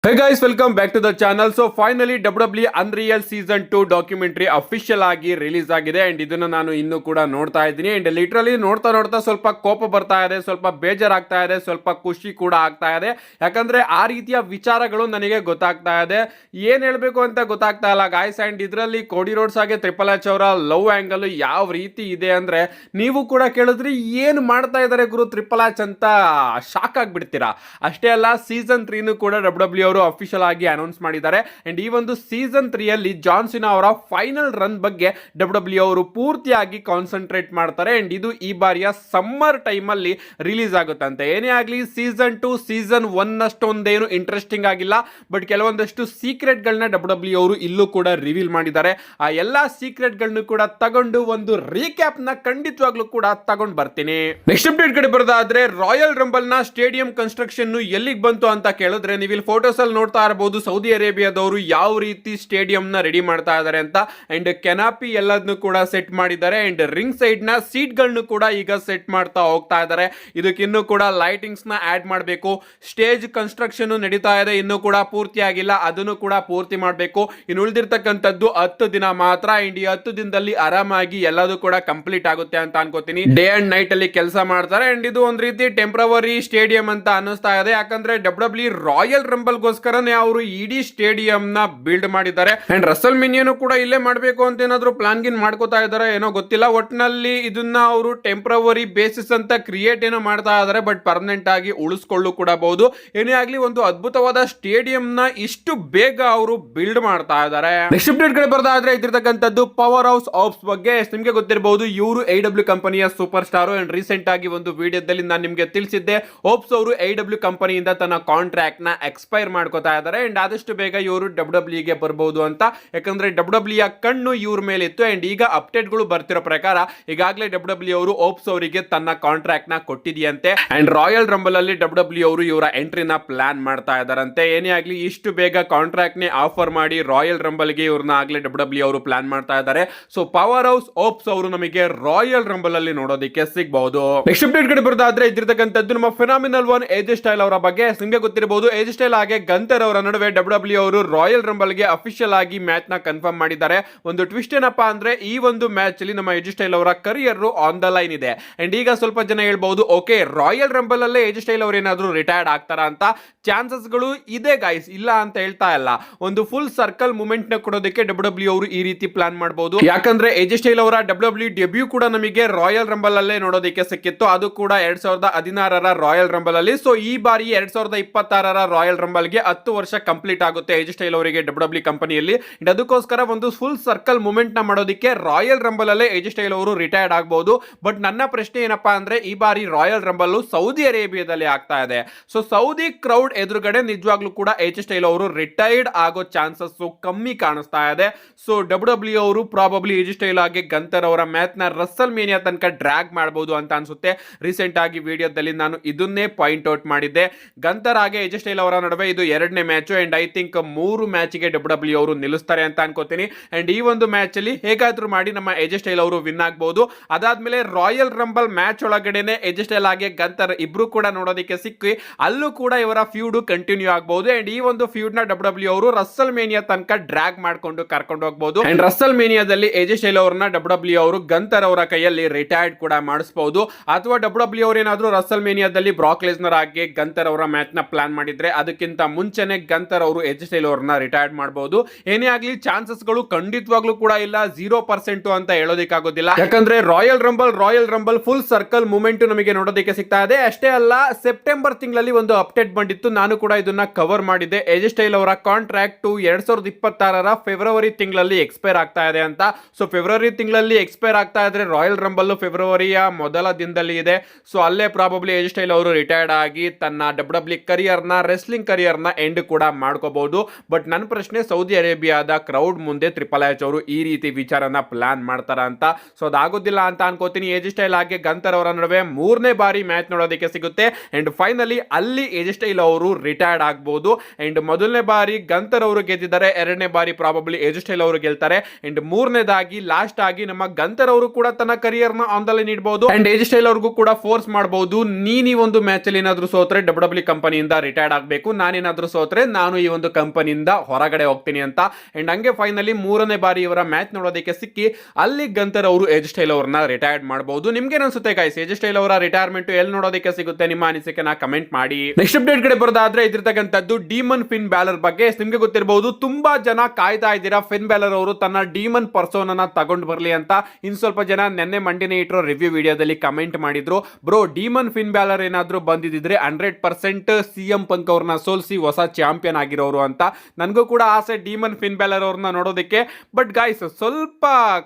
Hey guys, welcome back to the channel. So finally WWE Unreal Season 2 documentary official ಆಗಿ release ಆಗಿದೆ and ಇದನ್ನ ನಾನು ಇನ್ನೂ ಕೂಡ ನೋಡ್ತಾ ಇದ್ದೀನಿ ಅಂಡ್ ಲಿಟರಲಿ ನೋಡ್ತಾ ಸ್ವಲ್ಪ ಕೋಪ ಬರ್ತಾ ಇದೆ, ಸ್ವಲ್ಪ ಬೇಜಾರಾಗ್ತಾ ಇದೆ, ಸ್ವಲ್ಪ ಖುಷಿ ಕೂಡ ಆಗ್ತಾ ಇದೆ. ಯಾಕಂದ್ರೆ ಆ ರೀತಿಯ ವಿಚಾರಗಳು ನನಗೆ ಗೊತ್ತಾಗ್ತಾ ಇದೆ. ಏನ್ ಹೇಳ್ಬೇಕು ಅಂತ ಗೊತ್ತಾಗ್ತಾ ಇಲ್ಲ ಗಾಯ್ಸ್. ಅಂಡ್ ಇದರಲ್ಲಿ ಕೋಡಿ ರೋಡ್ಸ್ ಹಾಗೆ ಟ್ರಿಪಲ್ ಎಚ್ ಅವರ ಲವ್ ಆಂಗಲ್ ಯಾವ ರೀತಿ ಇದೆ ಅಂದ್ರೆ ನೀವು ಕೂಡ ಕೇಳಿದ್ರಿ ಏನ್ ಮಾಡ್ತಾ ಇದಾರೆ ಗುರು ಟ್ರಿಪಲ್ ಎಚ್ ಅಂತ ಶಾಕ್ ಆಗ್ಬಿಡ್ತೀರಾ. ಅಷ್ಟೇ ಅಲ್ಲ, ಸೀಸನ್ 3 ಕೂಡ WWE ಅವರು ಅಫಿಷಿಯಲ್ ಆಗಿ ಅನೌನ್ಸ್ ಮಾಡಿದ್ದಾರೆ ಅಂಡ್ ಈ ಒಂದು ಸೀಸನ್ 3 ಅಲ್ಲಿ ಜಾನ್ ಸಿನಾ ಅವರ ಫೈನಲ್ ರನ್ ಬಗ್ಗೆ WWE ಅವರು ಪೂರ್ತಿಯಾಗಿ ಕಾನ್ಸಂಟ್ರೇಟ್ ಮಾಡ್ತಾರೆ ಅಂಡ್ ಇದು ಈ ಬಾರಿಯ ಸಮ್ಮರ್ ಟೈಮ್ ಅಲ್ಲಿ ರಿಲೀಸ್ ಆಗುತ್ತಂತೆ. ಏನೇ ಆಗಲಿ ಸೀಸನ್ 2 ಸೀಸನ್ 1 ಅಷ್ಟೊಂದೇನು ಇಂಟ್ರೆಸ್ಟಿಂಗ್ ಆಗಿಲ್ಲ, ಬಟ್ ಕೆಲವೊಂದಷ್ಟು ಸೀಕ್ರೆಟ್ ಗಳನ್ನ WWE ಅವರು ಇಲ್ಲೂ ಕೂಡ ರಿವೀಲ್ ಮಾಡಿದ್ದಾರೆ. ಆ ಎಲ್ಲಾ ಸೀಕ್ರೆಟ್ ಗಳನ್ನ ಕೂಡ ತಗೊಂಡು ಒಂದು ರೀಕ್ಯಾಪ್ ನ ಖಂಡಿತವಾಗ್ಲೂ ಕೂಡ ತಗೊಂಡು ಬರ್ತೀನಿ. ನೆಕ್ಸ್ಟ್ ಅಪ್ಡೇಟ್ ಕಡೆ ಬರೋದಾದ್ರೆ ರಾಯಲ್ ರಂಬಲ್ ನ ಸ್ಟೇಡಿಯಂ ಕನ್ಸ್ಟ್ರಕ್ಷನ್ ಎಲ್ಲಿಗೆ ಬಂತು ಅಂತ ಕೇಳಿದ್ರೆ ನೀವು ಇಲ್ಲಿ ಫೋಟೋಸ್ ಅಲ್ಲಿ ನೋಡ್ತಾ ಇರಬಹುದು. ಸೌದಿ ಅರೇಬಿಯಾದವರು ಯಾವ ರೀತಿ ಸ್ಟೇಡಿಯಂ ನ ರೆಡಿ ಮಾಡ್ತಾ ಇದ್ದಾರೆ ಅಂತ ಅಂಡ್ ಕೆನಾಪಿ ಎಲ್ಲದನ್ನು ಕೂಡ ಸೆಟ್ ಮಾಡಿದ್ದಾರೆ ಅಂಡ್ ರಿಂಗ್ ಸೈಡ್ ನ ಸೀಟ್ ಗಳನ್ನು ಕೂಡ ಈಗ ಸೆಟ್ ಮಾಡ್ತಾ ಹೋಗ್ತಾ ಇದ್ದಾರೆ. ಇದಕ್ಕಿನ್ನೂ ಕೂಡ ಲೈಟಿಂಗ್ಸ್ ನ ಆಡ್ ಮಾಡಬೇಕು. ಸ್ಟೇಜ್ ಕನ್ಸ್ಟ್ರಕ್ಷನ್ ನಡೀತಾ ಇದೆ, ಇನ್ನೂ ಕೂಡ ಪೂರ್ತಿ ಆಗಿಲ್ಲ, ಅದನ್ನು ಕೂಡ ಪೂರ್ತಿ ಮಾಡಬೇಕು. ಇನ್ನು ಉಳಿದಿರ್ತಕ್ಕಂಥದ್ದು 10 ದಿನ ಮಾತ್ರ ಅಂಡ್ ಈ 10 ದಿನದಲ್ಲಿ ಆರಾಮಾಗಿ ಎಲ್ಲದೂ ಕೂಡ ಕಂಪ್ಲೀಟ್ ಆಗುತ್ತೆ ಅಂತ ಅನ್ಕೋತೀನಿ. ಡೇ ಅಂಡ್ ನೈಟ್ ಅಲ್ಲಿ ಕೆಲಸ ಮಾಡ್ತಾರೆ ಅಂಡ್ ಇದು ಒಂದ್ ರೀತಿ ಟೆಂಪ್ರವರಿ ಸ್ಟೇಡಿಯಂ ಅಂತ ಅನ್ನಿಸ್ತಾ ಇದೆ. ಯಾಕಂದ್ರೆ WWE ರಾಯಲ್ ರಂಬಲ್ ಗೋಸ್ಕರನೇ ಅವರು ಇಡೀ ಸ್ಟೇಡಿಯಂ ನ ಬಿಲ್ಡ್ ಮಾಡಿದ್ದಾರೆ ಅಂಡ್ ರಸಲ್ ಮಿನಿಯನ್ನು ಕೂಡ ಇಲ್ಲೇ ಮಾಡಬೇಕು ಅಂತ ಏನಾದ್ರು ಪ್ಲಾನ್ ಗಿನ್ ಮಾಡ್ಕೋತಾ ಇದಾರೆ ಏನೋ ಗೊತ್ತಿಲ್ಲ. ಒಟ್ಟಿನಲ್ಲಿ ಇದನ್ನ ಅವರು ಟೆಂಪ್ರವರಿ ಬೇಸಿಸ್ ಅಂತ ಕ್ರಿಯೇಟ್ ಏನೋ ಮಾಡ್ತಾ ಇದಾರೆ, ಬಟ್ ಪರ್ಮನೆಂಟ್ ಆಗಿ ಉಳಿಸ್ಕೊಳ್ಳು ಕೂಡ ಬಹುದು. ಏನೇ ಆಗ್ಲಿ ಒಂದು ಅದ್ಭುತವಾದ ಸ್ಟೇಡಿಯಂ ನ ಇಷ್ಟು ಬೇಗ ಅವರು ಬಿಲ್ಡ್ ಮಾಡ್ತಾ ಇದ್ದಾರೆ. ನೆಕ್ಸ್ಟ್ ಅಪ್ಡೇಟ್ ಕಡೆ ಬರೋದಾದ್ರೆ ಇದಿರ್ತಕ್ಕಂಥದ್ದು ಪವರ್ ಹೌಸ್ ಆಫ್ಸ್ ಬಗ್ಗೆ. ನಿಮ್ಗೆ ಗೊತ್ತಿರಬಹುದು ಇವರು AEW ಕಂಪನಿಯ ಸೂಪರ್ ಸ್ಟಾರ್ ಅಂಡ್ ರೀಸೆಂಟ್ ಆಗಿ ಒಂದು ವಿಡಿಯೋದಲ್ಲಿ ನಾನು ನಿಮ್ಗೆ ತಿಳಿಸಿದ್ದೆ ಓಪ್ಸ್ ಅವರು AEW ಕಂಪನಿಯಿಂದ ತನ್ನ ಕಾಂಟ್ರಾಕ್ಟ್ ನ ಎಕ್ಸ್ಪೈರ್ ಮಾಡ್ಕೋತಾ ಇದ್ದಾರೆ ಅಂಡ್ ಆದಷ್ಟು ಬೇಗ ಇವರು WWE ಗೆ ಬರಬಹುದು ಅಂತ. ಯಾಕಂದ್ರೆ WWE ಯ ಕಣ್ಣು ಇವ್ರ ಮೇಲೆ ಇತ್ತು ಅಂಡ್ ಈಗ ಅಪ್ಡೇಟ್ ಗಳು ಬರ್ತಿರೋ ಪ್ರಕಾರ ಈಗಾಗಲೇ WWE ಅವರು ಓಪ್ಸ್ ಅವರಿಗೆ ತನ್ನ ಕಾಂಟ್ರಾಕ್ಟ್ ನ ಕೊಟ್ಟಿದೆಯಂತೆ ಅಂಡ್ ರಾಯಲ್ ರಂಬಲ್ ಅಲ್ಲಿ WWE ಅವರು ಇವರ ಎಂಟ್ರಿನ ಪ್ಲಾನ್ ಮಾಡ್ತಾ ಇದಾರಂತೆ. ಏನೇ ಆಗ್ಲಿ ಇಷ್ಟು ಬೇಗ ಕಾಂಟ್ರಾಕ್ಟ್ ನೇ ಆಫರ್ ಮಾಡಿ ರಾಯಲ್ ರಂಬಲ್ ಗೆ ಇವ್ರನ್ನ ಆಗ್ಲೇ WWE ಅವರು ಪ್ಲಾನ್ ಮಾಡ್ತಾ ಇದ್ದಾರೆ. ಸೊ ಪವರ್ ಹೌಸ್ ಓಪ್ಸ್ ಅವರು ನಮಗೆ ರಾಯಲ್ ರಂಬಲ್ ಅಲ್ಲಿ ನೋಡೋದಕ್ಕೆ ಸಿಗಬಹುದು. ನೆಕ್ಸ್ಟ್ ಅಪ್ಡೇಟ್ ಕಡೆ ಬರೋದಾದ್ರೆ ಇದಿರ್ತಕ್ಕಂಥದ್ದು ನಮ್ಮ ಫಿನಾಮಿನಲ್ ಒನ್ ಏಜ್ ಸ್ಟೈಲ್ ಅವರ ಬಗ್ಗೆ. ನಿಮಗೆ ಗೊತ್ತಿರಬಹುದು ಏಜ್ ಸ್ಟೈಲ್ ಹಾಗೆ ಗಂತರ್ ಅವರ ನಡುವೆ WWE ಅವರು ರಾಯಲ್ ರಂಬಲ್ ಗೆ ಅಫಿಷಿಯಲ್ ಆಗಿ ಮ್ಯಾಚ್ ನ ಕನ್ಫರ್ಮ್ ಮಾಡಿದ್ದಾರೆ. ಒಂದು ಟ್ವಿಸ್ಟ್ ಏನಪ್ಪಾ ಅಂದ್ರೆ ಈ ಒಂದು ಮ್ಯಾಚ್ ಅಲ್ಲಿ ನಮ್ಮ ಏಜ್ ಸ್ಟೈಲ್ ಅವರ ಕರಿಯರ್ ಆನ್ ದ ಲೈನ್ ಇದೆ ಅಂಡ್ ಈಗ ಸ್ವಲ್ಪ ಜನ ಹೇಳ್ಬಹುದು ಓಕೆ ರಾಯಲ್ ರಂಬಲ್ ಅಲ್ಲೇ ಏಜ್ ಸ್ಟೈಲ್ ಅವರು ಏನಾದ್ರು ರಿಟೈರ್ಡ್ ಆಗ್ತಾರಾ ಅಂತ. ಚಾನ್ಸಸ್ ಗಳು ಇದೆ ಗೈಸ್, ಇಲ್ಲ ಅಂತ ಹೇಳ್ತಾ ಇಲ್ಲ. ಒಂದು ಫುಲ್ ಸರ್ಕಲ್ ಮೂವ್ಮೆಂಟ್ ನ ಕೊಡೋದಕ್ಕೆ WWE ಅವರು ಈ ರೀತಿ ಪ್ಲಾನ್ ಮಾಡಬಹುದು. ಯಾಕಂದ್ರೆ ಏಜ್ ಸ್ಟೈಲ್ ಅವರ WWE ಡೆಬ್ಯೂ ಕೂಡ ನಮಗೆ ರಾಯಲ್ ರಂಬಲ್ ಅಲ್ಲೇ ನೋಡೋದಕ್ಕೆ ಸಿಕ್ಕಿತ್ತು, ಅದು ಕೂಡ 2016ರ ರಾಯಲ್ ರಂಬಲ್ ಅಲ್ಲಿ. ಸೊ ಈ ಬಾರಿ 2026ರ ರಾಯಲ್ ರಂಬಲ್ ಗೆ 10 ವರ್ಷ ಕಂಪ್ಲೀಟ್ ಆಗುತ್ತೆ ಏಜ್ ಸ್ಟೈಲ್ ಅವರಿಗೆ WWE ಕಂಪನಿಯಲ್ಲಿ. ಅದಕ್ಕೋಸ್ಕರ ಒಂದು ಫುಲ್ ಸರ್ಕಲ್ ಮೂವ್ಮೆಂಟ್ ನ ಮಾಡೋದಕ್ಕೆ ರಾಯಲ್ ರಂಬಲ್ ಅಲ್ಲೇ ಏಜ್ ಸ್ಟೈಲ್ ಅವರು ರಿಟೈರ್ಡ್ ಆಗಬಹುದು. ಬಟ್ ನನ್ನ ಪ್ರಶ್ನೆ ಏನಪ್ಪಾ ಅಂದ್ರೆ ಈ ಬಾರಿ ರಾಯಲ್ ರಂಬಲ್ ಸೌದಿ ಅರೇಬಿಯಾದಲ್ಲಿ ಆಗ್ತಾ ಇದೆ. ಸೊ ಸೌದಿ ಕ್ರೌಡ್ ಎದುರುಗಡೆ ನಿಜವಾಗ್ಲೂ ಕೂಡ ಏಜ್ ಸ್ಟೈಲ್ ಅವರು ರಿಟೈರ್ಡ್ ಆಗೋ ಚಾನ್ಸಸ್ ಕಮ್ಮಿ ಕಾಣಿಸ್ತಾ ಇದೆ. ಸೊ WWE ಅವರು ಪ್ರಾಬಬ್ಲಿ ಏಜ್ ಸ್ಟೈಲ್ ಆಗಿ ಗಂತರ್ ಅವರ ಮ್ಯಾಚ್ ನ ರಸಲ್ ಮೇನಿಯಾ ತನಕ ಡ್ರ್ಯಾಗ್ ಮಾಡಬಹುದು ಅಂತ ಅನ್ಸುತ್ತೆ. ರೀಸೆಂಟ್ ಆಗಿ ವಿಡಿಯೋದಲ್ಲಿ ನಾನು ಇದನ್ನೇ ಪಾಯಿಂಟ್ ಔಟ್ ಮಾಡಿದ್ದೆ. ಗಂತರ್ ಹಾಗೆ ಏಜ್ ಸ್ಟೈಲ್ ಅವರ ನಡುವೆ ಇದು 2ನೇ match and I think 3 match ಗೆ WWE ಅವರು ನಿಲ್ಲಿಸ್ತಾರೆ ಅಂತ ಅನ್ಕೋತೀನಿ ಅಂಡ್ ಈ ಒಂದು ಮ್ಯಾಚ್ ಅಲ್ಲಿ ಹೇಗಾದ್ರೂ ಮಾಡಿ ನಮ್ಮ ಏಜ್ ಸ್ಟೈಲ್ ಅವರು ವಿನ್ ಆಗಬಹುದು. ಅದಾದ್ಮೇಲೆ ರಾಯಲ್ ರಂಬಲ್ ಮ್ಯಾಚ್ ಒಳಗಡೆನೆ ಏಜ್ ಸ್ಟೈಲ್ ಹಾಗೆ ಗಂತರ್ ಇಬ್ರು ಕೂಡ ನೋಡೋದಕ್ಕೆ ಸಿಕ್ಕಿ ಅಲ್ಲೂ ಕೂಡ ಇವರ ಫ್ಯೂಡ್ ಕಂಟಿನ್ಯೂ ಆಗಬಹುದು ಅಂಡ್ ಈ ಒಂದು ಫ್ಯೂಡ್ ನ WWE ಅವರು ರಸಲ್ ಮೇನಿಯಾ ತನಕ ಡ್ರ್ಯಾಗ್ ಮಾಡ್ಕೊಂಡು ಕರ್ಕೊಂಡು ಹೋಗಬಹುದು ಅಂಡ್ ರಸಲ್ ಮೇನಿಯಾದಲ್ಲಿ ಏಜ್ ಸ್ಟೈಲ್ ಅವರನ್ನ WWE ಅವರು ಗಂತರ್ ಅವರ ಕೈಯಲ್ಲಿ ರಿಟೈರ್ಡ್ ಕೂಡ ಮಾಡಿಸಬಹುದು. ಅಥವಾ WWE ಅವರು ಏನಾದ್ರು ರಸಲ್ ಮೇನಿಯಾದಲ್ಲಿ ಬ್ರಾಕ್ ಲೆಸ್ನರ್ ಆಗಿ ಗಂತರ್ ಅವರ ಮ್ಯಾಚ್ ನ ಪ್ಲಾನ್ ಮಾಡಿದ್ರೆ ಅದಕ್ಕಿಂತ ಮುಂಚೆನೆ ಗಂತರ್ ಅವರು ಏಜ್ ಸ್ಟೈಲ್ ಅವರನ್ನ ರಿಟೈರ್ಡ್ ಮಾಡಬಹುದು. ಏನೇ ಆಗ್ಲಿ ಚಾನ್ಸಸ್ ಗಳು ಖಂಡಿತವಾಗ್ಲೂ ಕೂಡ ಇಲ್ಲ, 0% ಅಂತ ಹೇಳೋದಕ್ಕಾಗೋದಿಲ್ಲ. ಯಾಕಂದ್ರೆ royal rumble full circle movement ನಮಗೆ ನೋಡೋದಕ್ಕೆ ಸಿಗ್ತಾ ಇದೆ. ಅಷ್ಟೇ ಅಲ್ಲ, ಸೆಪ್ಟೆಂಬರ್ ತಿಂಗಳಲ್ಲಿ ಒಂದು ಅಪ್ಡೇಟ್ ಬಂದಿತ್ತು, ನಾನು ಕೂಡ ಇದನ್ನ ಕವರ್ ಮಾಡಿದ್ದೆ. ಏಜ್ ಸ್ಟೈಲ್ ಅವರ ಕಾಂಟ್ರಾಕ್ಟ್ 2026ರ ಫೆಬ್ರವರಿ ತಿಂಗಳಲ್ಲಿ ಎಕ್ಸ್ಪೈರ್ ಆಗ್ತಾ ಇದೆ ಅಂತ. ಸೊ ಫೆಬ್ರವರಿ ತಿಂಗಳಲ್ಲಿ ಎಕ್ಸ್ಪೈರ್ ಆಗ್ತಾ ಇದ್ರೆ ರಾಯಲ್ ರಂಬಲ್ ಫೆಬ್ರವರಿಯ ಮೊದಲ ದಿನದಲ್ಲಿ ಇದೆ. ಸೊ ಅಲ್ಲೇ ಪ್ರಾಬಬ್ಲಿ ಏಜ್ ಸ್ಟೈಲ್ ಅವರು ರಿಟೈರ್ಡ್ ಆಗಿ ತನ್ನ WWE ಕರಿಯರ್ ನ ರೆಸ್ಲಿಂಗ್ ಕರಿಯರ್ ನ ಎಂಡ್ ಕೂಡ ಮಾಡ್ಕೋಬಹುದು. ಬಟ್ ನನ್ನ ಪ್ರಶ್ನೆ ಸೌದಿ ಅರೇಬಿಯಾದ ಕ್ರೌಡ್ ಮುಂದೆ ಟ್ರಿಪಲ್ ಎಚ್ ಅವರು ಈ ರೀತಿ ವಿಚಾರನ ಪ್ಲಾನ್ ಮಾಡ್ತಾರ ಅಂತ. ಸೊ ಅದಾಗೋದಿಲ್ಲ ಅಂತ ಅನ್ಕೋತೀನಿ. ಏಜ್ ಸ್ಟೈಲ್ ಆಗಿ ಗಂತರ್ ಅವರ ನಡುವೆ 3ನೇ ಬಾರಿ ಮ್ಯಾಚ್ ನೋಡೋದಕ್ಕೆ ಸಿಗುತ್ತೆ ಅಂಡ್ ಫೈನಲಿ ಅಲ್ಲಿ ಏಜ್ ಸ್ಟೈಲ್ ಅವರು ರಿಟೈರ್ಡ್ ಆಗಬಹುದು ಅಂಡ್ ಮೊದಲನೇ ಬಾರಿ ಗಂತರ್ ಅವರು ಗೆದ್ದಿದ್ದಾರೆ, 2ನೇ ಬಾರಿ ಪ್ರಾಬಬ್ಲಿ ಏಜ್ ಸ್ಟೈಲ್ ಅವರು ಗೆಲ್ತಾರೆ ಅಂಡ್ 3ನೇದಾಗಿ ಲಾಸ್ಟ್ ಆಗಿ ನಮ್ಮ ಗಂತರ್ ಅವರು ಕೂಡ ತನ್ನ ಕರಿಯರ್ ನ ಆಂದೋಲನ ನೀಡಬಹುದು ಅಂಡ್ ಏಜ್ ಸ್ಟೈಲ್ ಅವ್ರಿಗೂ ಕೂಡ ಫೋರ್ಸ್ ಮಾಡಬಹುದು, ನೀನ್ ಈ ಒಂದು ಮ್ಯಾಚ್ ಅಲ್ಲಿ ಏನಾದ್ರು ಸೋತ್ರೆ WWE ಕಂಪನಿಯಿಂದ ರಿಟೈರ್ಡ್ ಆಗಬೇಕು, ನಾನೇನಾದ್ರು ಏನಾದ್ರೂ ಸೋತ್ರೆ ನಾನು ಈ ಒಂದು ಕಂಪನಿಯಿಂದ ಹೊರಗಡೆ ಹೋಗ್ತೀನಿ ಅಂತ. ಅಂಡ್ ಹಂಗೆ ಫೈನಲಿ 3ನೇ ಬಾರಿ ಇವರ ಮ್ಯಾಚ್ ನೋಡೋದಕ್ಕೆ ಸಿಕ್ಕಿ ಅಲ್ಲಿ ಗಂತರ್ ಅವರು ಏಜ್ ಸ್ಟೈಲ್ ಅವ್ರನ್ನ ರಿಟೈರ್ಡ್ ಮಾಡಬಹುದು. ನಿಮ್ಗೆ ಅನ್ಸುತ್ತೆ ಗೈಸ್, ಏಜ್ ಸ್ಟೈಲ್ ಅವರ ರಿಟೈರ್ಮೆಂಟ್ ಎಲ್ಲಿ ನೋಡೋದಕ್ಕೆ ಸಿಗುತ್ತೆ? ನಿಮ್ಮ ಅನಿಸಿಕೆನ ಕಮೆಂಟ್ ಮಾಡಿ. ನೆಕ್ಸ್ಟ್ ಅಪ್ಡೇಟ್ ಕಡೆ ಬರೋದಾದ್ರೆ ಇದಿರ್ತಕ್ಕಂಥದ್ದು ಡೀಮನ್ ಫಿನ್ ಬ್ಯಾಲರ್ ಬಗ್ಗೆ. ನಿಮ್ಗೆ ಗೊತ್ತಿರಬಹುದು, ತುಂಬಾ ಜನ ಕಾಯ್ತಾ ಇದ್ದೀರಾ ಫಿನ್ ಬ್ಯಾಲರ್ ಅವರು ತನ್ನ ಡೀಮನ್ ಪರ್ಸೋನನ್ನ ತಗೊಂಡು ಬರ್ಲಿ ಅಂತ. ಇನ್ ಸ್ವಲ್ಪ ಜನ ನೆನ್ನೆ ಮಂಡಿನೇ ಇಟ್ಟಿರೋ ರಿವ್ಯೂ ವಿಡಿಯೋದಲ್ಲಿ ಕಮೆಂಟ್ ಮಾಡಿದ್ರು, ಬ್ರೋ ಡೀಮನ್ ಫಿನ್ ಬ್ಯಾಲರ್ ಏನಾದ್ರೂ ಬಂದಿದ್ರೆ 100% CM ಪಂಕ್ ಅವ್ರನ್ನ ಸೋಲಿಸಿ ಹೊಸ ಚಾಂಪಿಯನ್ ಆಗಿರೋರು ಅಂತ. ನನಗೂ ಕೂಡ ಆಸೆ ಡೀಮನ್ ಫಿನ್ ಬ್ಯಾಲರ್ ಅವ್ರನ್ನ ನೋಡೋದಕ್ಕೆ. ಬಟ್ ಗೈಸ್, ಸ್ವಲ್ಪ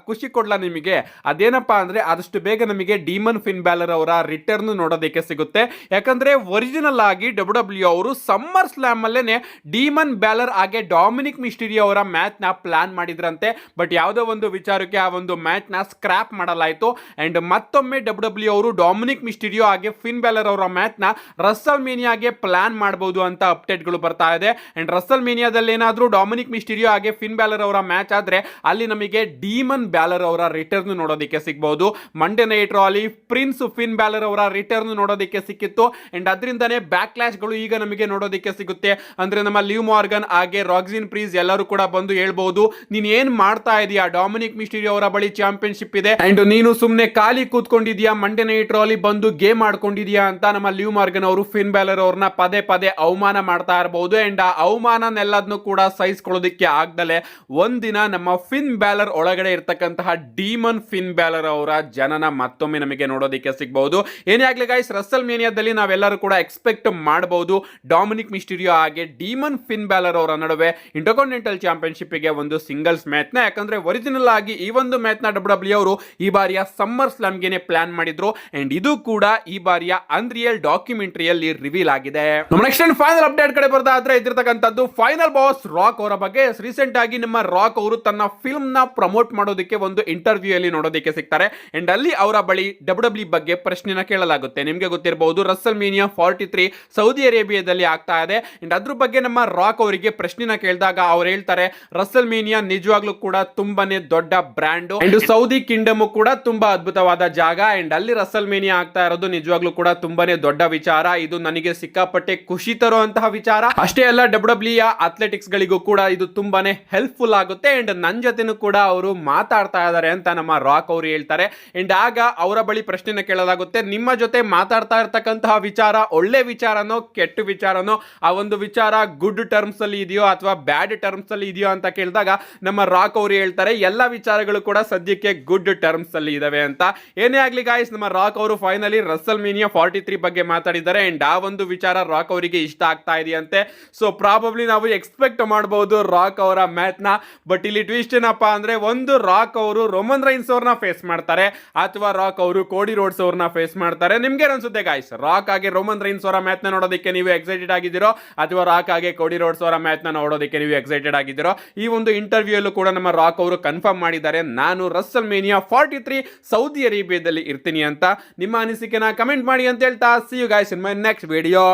ಖುಷಿ ಕೊಡ್ಲಾ ನಿಮಗೆ, ಅದೇನಪ್ಪಾ ಅಂದ್ರೆ ಆದಷ್ಟು ಬೇಗ ನಮಗೆ ಡೀಮನ್ ಫಿನ್ ಬ್ಯಾಲರ್ ಅವರ ರಿಟರ್ನ್ ನೋಡೋದಕ್ಕೆ ಸಿಗುತ್ತೆ. ಯಾಕಂದ್ರೆ ಒರಿಜಿನಲ್ ಆಗಿ WWE ಅವರು ಸಮ್ಮರ್ ಸ್ಲಾಮ್ ಅಲ್ಲೇನೆ ಡೀಮನ್ ಬ್ಯಾಲರ್ ಹಾಗೆ ಡಾಮಿನಿಕ್ ಮಿಸ್ಟೀರಿಯೋ ಅವರ ಮ್ಯಾಚ್ ನ ಪ್ಲಾನ್ ಮಾಡಿದ್ರಂತೆ. ಬಟ್ ಯಾವುದೋ ಒಂದು ವಿಚಾರಕ್ಕೆ ಆ ಒಂದು ಮ್ಯಾಚ್ ನ ಸ್ಕ್ರಾಪ್ ಮಾಡಲಾಯಿತು. ಅಂಡ್ ಮತ್ತೊಮ್ಮೆ WWE ಅವರು ಡಾಮಿನಿಕ್ ಮಿಸ್ಟೀರಿಯೋ ಹಾಗೆ ಫಿನ್ ಬ್ಯಾಲರ್ ಅವರ ಮ್ಯಾಚ್ ನ ರಸಲ್ ಮೇನಿಯಾಗೆ ಪ್ಲಾನ್ ಮಾಡಬಹುದು ಅಂತ ಅಪ್ಡೇಟ್ ಗಳು ಬರ್ತಾ ಇದೆ. ಅಂಡ್ ರಸಲ್ ಮೇನಿಯಾದಲ್ಲಿ ಏನಾದ್ರೂ ಡಾಮಿನಿಕ್ ಮಿಸ್ಟೀರಿಯೋ ಹಾಗೆ ಫಿನ್ ಬ್ಯಾಲರ್ ಅವರ ಮ್ಯಾಚ್ ಆದ್ರೆ ಅಲ್ಲಿ ನಮಗೆ ಡೀಮನ್ ಬ್ಯಾಲರ್ ಅವರ ರಿಟರ್ನ್ ನೋಡೋದಕ್ಕೆ ಸಿಗಬಹುದು. ಮಂಡೇ ನೈಟ್ ರಾ ಅಲ್ಲಿ ಪ್ರಿನ್ಸ್ ಫಿನ್ ಬ್ಯಾಲರ್ ಅವರ ರಿಟರ್ನ್ ನೋಡೋದಕ್ಕೆ ಸಿಕ್ಕಿತ್ತು. ಅಂಡ್ ಅದರಿಂದನೇ ಬ್ಯಾಕ್ ಕ್ಲಾಶ್ ಗಳು ಈಗ ನಮಗೆ ನೋಡೋದಕ್ಕೆ ಸಿಗುತ್ತೆ. ಅಂದ್ರೆ ನಮ್ಮ ಲಿವ್ ಮಾರ್ಗನ್ ಹಾಗೆ ರಾಕ್ಸಿನ್ ಪ್ರೀಸ್ ಎಲ್ಲರೂ ಕೂಡ ಬಂದು ಹೇಳ್ಬಹುದು, ನೀನ್ ಏನ್ ಮಾಡ್ತಾ ಇದೀಯಾ, ಡಾಮಿನಿಕ್ ಮಿಸ್ಟೀರಿಯೋ ಅವರ ಬಳಿ ಚಾಂಪಿಯನ್ಶಿಪ್ ಇದೆ ಅಂಡ್ ನೀನು ಸುಮ್ನೆ ಖಾಲಿ ಕೂತ್ಕೊಂಡಿದ್ಯಾ, ಮಂಡೇ ನೈಟ್ ರಾ ಅಲ್ಲಿ ಬಂದು ಗೇಮ್ ಆಡ್ಕೊಂಡಿದ್ಯಾ ಅಂತ ನಮ್ಮ ಲಿವ್ ಮಾರ್ಗನ್ ಅವರು ಫಿನ್ ಬ್ಯಾಲರ್ ಅವ್ರನ್ನ ಪದೇ ಪದೇ ಅವಮಾನ ಮಾಡ್ತಾ ಇರಬಹುದು. ಅಂಡ್ ಆ ಅವಮಾನನೆಲ್ಲದನ್ನು ಕೂಡ ಸಹಿಸ್ಕೊಳ್ಳೋದಕ್ಕೆ ಆಗ್ದಲೆ ಒಂದಿನ ನಮ್ಮ ಫಿನ್ ಬ್ಯಾಲರ್ ಒಳಗಡೆ ಇರ್ತಕ್ಕಂತಹ ಡೀಮನ್ ಫಿನ್ ಬ್ಯಾಲರ್ ಅವರ ಜನನ ಮತ್ತೊಮ್ಮೆ ನಮಗೆ ನೋಡೋದಕ್ಕೆ ಸಿಗಬಹುದು. ಏನೇ ಆಗ್ಲಿ ಗೈಸ್, ರಸಲ್ ಮೇನಿಯಾದಲ್ಲಿ ನಾವೆಲ್ಲರೂ ಕೂಡ ಎಕ್ಸ್ಪೆಕ್ಟ್ ಮಾಡಬಹುದು ಡಾಮಿನಿಕ್ ಮಿಸ್ಟೀರಿಯೋ ಹಾಗೆ ಡೀಮನ್ ಫಿನ್ ಬ್ಯಾಲರ್ ಅವರ ನಡುವೆ ಇಂಟರ್ಕಾಂಟಿನೆಂಟಲ್ ಚಾಂಪಿಯನ್ಶಿಪ್ ಗೆ ಒಂದು ಸಿಂಗಲ್ಸ್ ಮ್ಯಾಚ್ ನ. ಯಾಕಂದ್ರೆ ಒರಿಜಿನಲ್ ಆಗಿ ಈ ಒಂದು ಮ್ಯಾಚ್ ನ WWE ಅವರು ಈ ಬಾರಿಯ ಸಮ್ಮರ್ ಸ್ಲಾಮ್ ಗೆನೆ ಪ್ಲಾನ್ ಮಾಡಿದ್ರು. ಅಂಡ್ ಇದು ಕೂಡ ಈ ಬಾರಿಯ ಅನ್ರಿಯಲ್ ಡಾಕ್ಯುಮೆಂಟರಿಯಲ್ಲಿ ರಿವೀಲ್ ಆಗಿದೆ. ನೆಕ್ಸ್ಟ್ ಅಂಡ್ ಫೈನಲ್ ಅಪ್ಡೇಟ್ ಕಡೆ ಬರ್ದಾದ್ರೆ ಇದಿರ್ತಕ್ಕಂಥದ್ದು ಫೈನಲ್ ಬಾಸ್ ರಾಕ್ ಅವರ ಬಗ್ಗೆ. ರೀಸೆಂಟ್ ಆಗಿ ನಿಮ್ಮ ರಾಕ್ ಅವರು ತನ್ನ ಫಿಲ್ಮ್ ನ ಪ್ರಮೋಟ್ ಮಾಡೋದಕ್ಕೆ ಒಂದು ಇಂಟರ್ವ್ಯೂ ಅಲ್ಲಿ ನೋಡೋದಕ್ಕೆ ಸಿಗ್ತಾರೆ. ಅಂಡ್ ಅಲ್ಲಿ ಅವರ ಬಳಿ WWE ಬಗ್ಗೆ ಪ್ರಶ್ನೆನ ಕೇಳಲಾಗುತ್ತೆ. ನಿಮ್ಗೆ ಗೊತ್ತಿರಬಹುದು, ರಸಲ್ ಮೇನಿಯಾ 43 ಸೌದಿ ಅರೇಬಿಯಾದಲ್ಲಿ ಆಗ್ತಾ ಇದೆ. ಅಂಡ್ ಅದ್ರ ಬಗ್ಗೆ ನಮ್ಮ ರಾಕ್ ಅವರಿಗೆ ಪ್ರಶ್ನೆನ ಕೇಳಿದಾಗ ಅವ್ರು ಹೇಳ್ತಾರೆ, ರಸಲ್ ಮೇನಿಯಾ ನಿಜವಾಗ್ಲೂ ಕೂಡ ತುಂಬಾನೇ ದೊಡ್ಡ ಬ್ರ್ಯಾಂಡ್ ಅಂಡ್ ಸೌದಿ ಕಿಂಗ್ಡಮ್ ಕೂಡ ತುಂಬಾ ಅದ್ಭುತವಾದ ಜಾಗ. ಅಂಡ್ ಅಲ್ಲಿ ರಸಲ್ ಮೇನಿಯಾ ಆಗ್ತಾ ಇರೋದು ನಿಜವಾಗ್ಲೂ ಕೂಡ ತುಂಬಾನೇ ದೊಡ್ಡ ವಿಚಾರ. ಇದು ನನಗೆ ಸಿಕ್ಕಾಪಟ್ಟೆ ಖುಷಿ ತರುವಂತಹ ವಿಚಾರ. ಅಷ್ಟೇ ಅಲ್ಲ, WWE ಅಥ್ಲೆಟಿಕ್ಸ್ ಗಳಿಗೂ ಕೂಡ ಇದು ತುಂಬಾನೇ ಹೆಲ್ಪ್ಫುಲ್ ಆಗುತ್ತೆ. ಅಂಡ್ ನನ್ನ ಜೊತೆನೂ ಕೂಡ ಅವರು ಮಾತಾಡ್ತಾ ಇದ್ದಾರೆ ಅಂತ ನಮ್ಮ ರಾಕ್ ಅವರು ಹೇಳ್ತಾರೆ. ಅಂಡ್ ಆಗ ಅವರ ಬಳಿ ಪ್ರಶ್ನೆನ ಕೇಳಲಾಗುತ್ತೆ, ನಿಮ್ಮ ಜೊತೆ ಮಾತಾಡ್ತಾ ಇರ್ತಕ್ಕಂತಹ ವಿಚಾರ ಒಳ್ಳೆ ವಿಚಾರನೋ ಕೆಟ್ಟ ವಿಚಾರನೋ, ಆ ಒಂದು ವಿಚಾರ ಗುಡ್ ಟರ್ಮ್ಸ್ ಅಲ್ಲಿ ಇದೆಯೋ ಅಥವಾ ಬ್ಯಾಡ್ ಟರ್ಮ್ಸ್ ಅಲ್ಲಿ ಇದೆಯೋ ಅಂತ ಕೇಳಿದಾಗ ನಮ್ಮ ರಾಕ್ ಅವರು ಹೇಳ್ತಾರೆ, ಎಲ್ಲ ವಿಚಾರಗಳು ಕೂಡ ಸದ್ಯಕ್ಕೆ ಗುಡ್ ಟರ್ಮ್ಸ್ ಅಲ್ಲಿ ಇದಾವೆ ಅಂತ. ಏನೇ ಆಗ್ಲಿ ಗಾಯ್ಸ್, ನಮ್ಮ ರಾಕ್ ಅವರು ಫೈನಲಿ ರಸಲ್ ಮೇನಿಯಾ 43 ಬಗ್ಗೆ ಮಾತಾಡಿದ್ದಾರೆ. ಅಂಡ್ ಆ ಒಂದು ವಿಚಾರ ರಾಕ್ ಅವರಿಗೆ ಇಷ್ಟ ಆಗ್ತಾ ಇದೆಯಂತೆ. ಸೊ ಪ್ರಾಬಬ್ಲಿ ನಾವು ಎಕ್ಸ್ಪೆಕ್ಟ್ ಮಾಡಬಹುದು ರಾಕ್ ಅವರ ಮ್ಯಾಚ್ ನ. ಬಟ್ ಇಲ್ಲಿ ಟ್ವಿಸ್ಟ್ ಏನಪ್ಪಾ ಅಂದ್ರೆ, ಒಂದು ರಾಕ್ ಅವರು ರೋಮನ್ ರೈನ್ಸ್ ಅವ್ರನ್ನ ಫೇಸ್ ಮಾಡ್ತಾರೆ ಅಥವಾ ರಾಕ್ ಅವರು ಕೋಡಿ ರೋಡ್ಸ್ ಅವ್ರನ್ನ ಫೇಸ್ ಮಾಡ್ತಾರೆ. ನಿಮ್ಗೆ ಅನ್ಸುತ್ತೆ ಗಾಯ್ಸ್, ರಾಕ್ ಆಗಿ ರೋಮನ್ ರೈನ್ಸ್ ಅವರ ಮ್ಯಾಚ್ ನ ನೋಡೋದಕ್ಕೆ ನೀವು ಎಕ್ಸೈಟೆಡ್ ಆಗಿದ್ದೀರೋ ಅಥವಾ ರಾಕ್ ಆಗಿ ಕೋಡಿ ರೋಡ್ಸ್ ಅವರ ಮ್ಯಾಚ್ ನ ನೋಡೋದಕ್ಕೆ ನೀವು ಎಕ್ಸೈಟೆಡ್ ಆಗಿದ್ದೀರೋ? ಈ ಒಂದು ಇಂಟರ್ವ್ಯೂ ಅಲ್ಲೂ ಕೂಡ ನಮ್ಮ ರಾಕ್ ಅವರು ಕನ್ಫರ್ಮ್ ಮಾಡಿದ್ದಾರೆ, ನಾನು ರಸಲ್ ಮೇನಿಯಾ 43 ಸೌದಿ ಅರೇಬಿಯಾದಲ್ಲಿ ಇರ್ತೀನಿ ಅಂತ. ನಿಮ್ಮ ಅನಿಸಿಕೆನ ಕಮೆಂಟ್ ಮಾಡಿ ಅಂತ ಹೇಳ್ತಾ, see you guys in my next video.